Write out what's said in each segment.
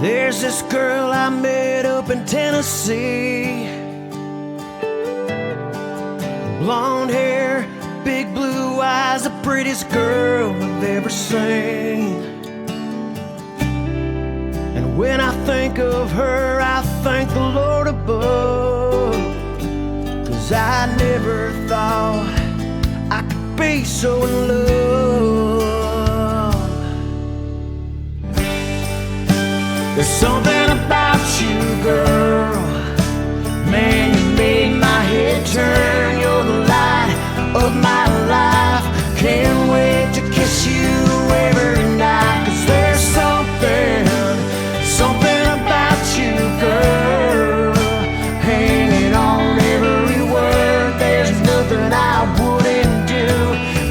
There's this girl I met up in Tennessee. Blonde hair, big blue eyes, the prettiest girl I've ever seen. And when I think of her, I thank the Lord above, 'cause I never thought I could be so in love. There's something about you, girl, man, you made my head turn. You're the light of my life. Can't wait to kiss you every night. 'Cause there's something about you, girl, hanging on every word. There's nothing I wouldn't do,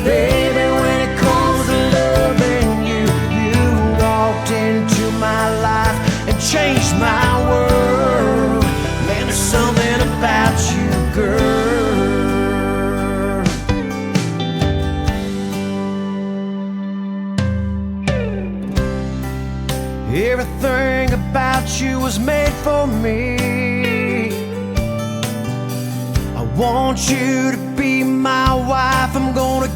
baby, when it comes to loving you. You walked into my life and changed my world. Man, there's something about you, girl. Everything about you was made for me. I want you to be my wife. I'm gonna